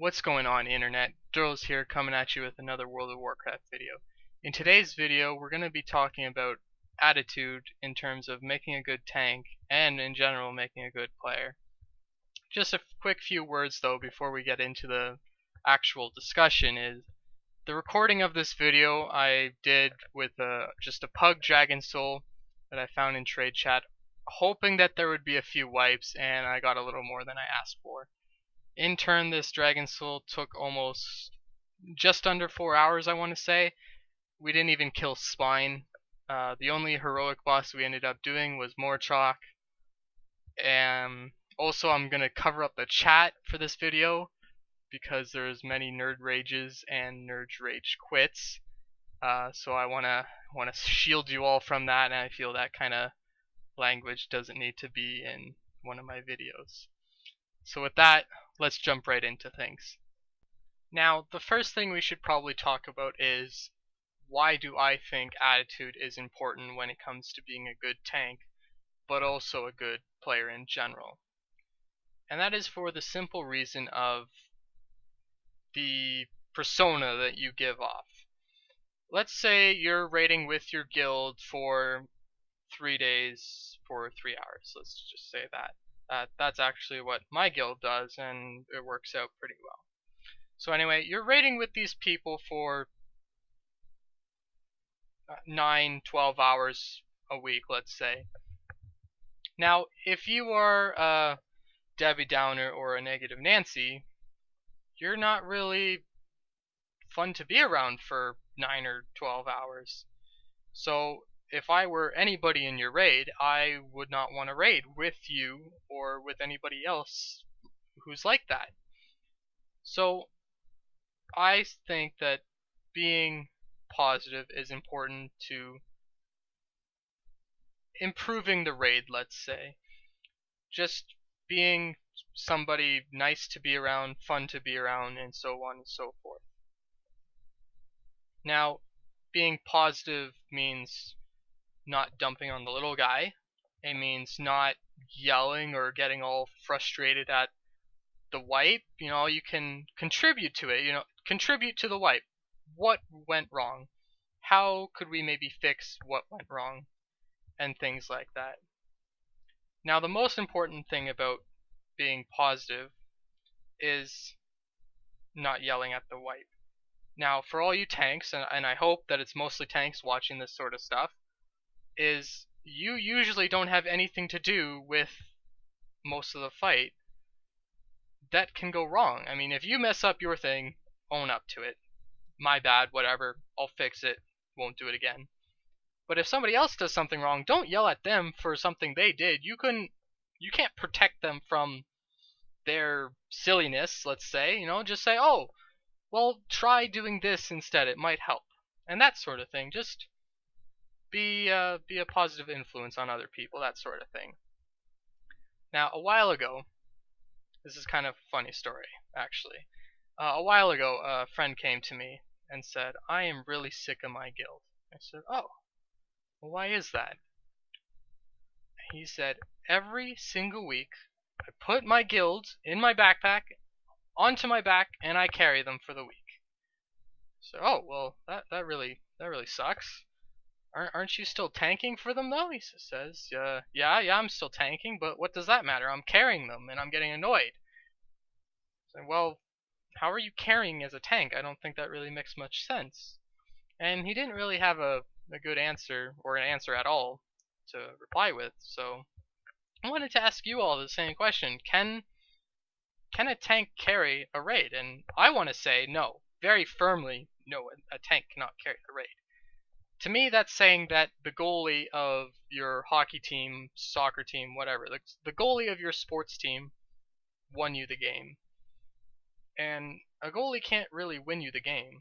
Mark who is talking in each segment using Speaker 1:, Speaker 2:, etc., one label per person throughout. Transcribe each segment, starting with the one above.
Speaker 1: What's going on, internet? Durlroz here, coming at you with another World of Warcraft video. In today's video we're going to be talking about attitude in terms of making a good tank and in general making a good player. Just a quick few words though before we get into the actual discussion is the recording of this video I did with just a pug dragon soul that I found in trade chat, hoping that there would be a few wipes, and I got a little more than I asked for. In turn, this dragon soul took almost just under 4 hours, I want to say. We didn't even kill Spine. The only heroic boss we ended up doing was Morchalk. And also, I'm going to cover up the chat for this video because there's many nerd rages and nerd rage quits. So I want to shield you all from that, and I feel that kind of language doesn't need to be in one of my videos. So with that, let's jump right into things. Now, the first thing we should probably talk about is why do I think attitude is important when it comes to being a good tank, but also a good player in general. And that is for the simple reason of the persona that you give off. Let's say you're raiding with your guild for 3 days for 3 hours. Let's just say that. That's actually what my guild does, and it works out pretty well. So anyway, you're raiding with these people for 9-12 hours a week, let's say. Now, if you are a Debbie Downer or a Negative Nancy, you're not really fun to be around for 9 or 12 hours. So if I were anybody in your raid, I would not want to raid with you or with anybody else who's like that. So I think that being positive is important to improving the raid, let's say. Just being somebody nice to be around, fun to be around, and so on and so forth. Now, being positive means not dumping on the little guy. It means not yelling or getting all frustrated at the wipe. You can contribute to it. Contribute to the wipe. What went wrong? How could we maybe fix what went wrong? And things like that. Now, the most important thing about being positive is not yelling at the wipe. Now, for all you tanks, and I hope that it's mostly tanks watching this sort of stuff, is you usually don't have anything to do with most of the fight. That can go wrong. I mean, if you mess up your thing, own up to it. My bad, whatever, I'll fix it, won't do it again. But if somebody else does something wrong, don't yell at them for something they did. You can't protect them from their silliness, let's say. Just say, oh, well, try doing this instead, it might help. And that sort of thing. Just be a positive influence on other people, that sort of thing. Now, a while ago, this is kind of a funny story, actually. A while ago, a friend came to me and said, I am really sick of my guild. I said, oh, well, why is that? He said, every single week, I put my guild in my backpack, onto my back, and I carry them for the week. So, oh, well, that really sucks. Aren't you still tanking for them though? He says, yeah, I'm still tanking, but what does that matter? I'm carrying them, and I'm getting annoyed. So, well, how are you carrying as a tank? I don't think that really makes much sense. And he didn't really have a good answer, or an answer at all, to reply with. So I wanted to ask you all the same question. Can a tank carry a raid? And I want to say no. Very firmly, no, a tank cannot carry a raid. To me, that's saying that the goalie of your hockey team, soccer team, whatever, the goalie of your sports team won you the game. And a goalie can't really win you the game.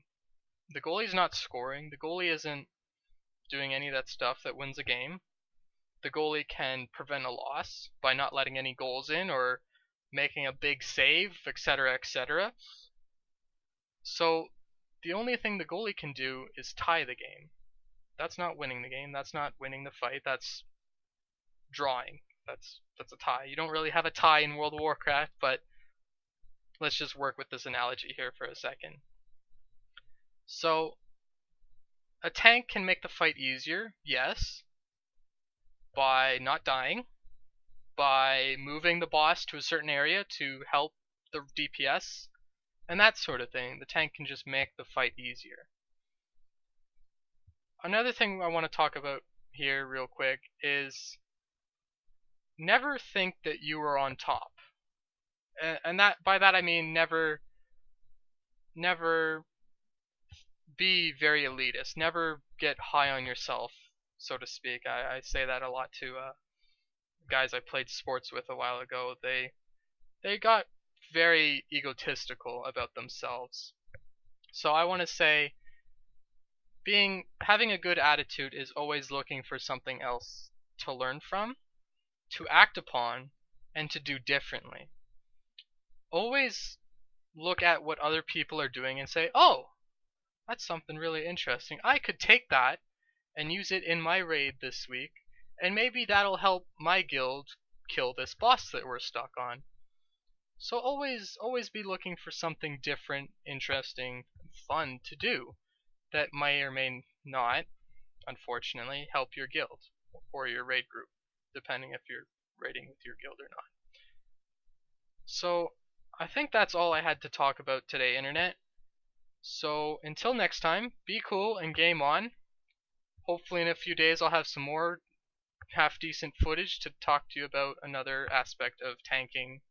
Speaker 1: The goalie's not scoring. The goalie isn't doing any of that stuff that wins a game. The goalie can prevent a loss by not letting any goals in or making a big save, etc., etc. So the only thing the goalie can do is tie the game. That's not winning the game. That's not winning the fight. That's drawing. That's a tie. You don't really have a tie in World of Warcraft, but let's just work with this analogy here for a second. So, a tank can make the fight easier, yes, by not dying, by moving the boss to a certain area to help the DPS, and that sort of thing. The tank can just make the fight easier. Another thing I want to talk about here real quick is never think that you are on top. And that by that I mean never be very elitist. Never get high on yourself, so to speak. I say that a lot to guys I played sports with a while ago. They got very egotistical about themselves. So I want to say having a good attitude is always looking for something else to learn from, to act upon, and to do differently. Always look at what other people are doing and say, "Oh, that's something really interesting. I could take that and use it in my raid this week, and maybe that'll help my guild kill this boss that we're stuck on." So always be looking for something different, interesting, fun to do that may or may not, unfortunately, help your guild or your raid group, depending if you're raiding with your guild or not. So I think that's all I had to talk about today, Internet. So until next time, be cool and game on. Hopefully in a few days I'll have some more half decent footage to talk to you about another aspect of tanking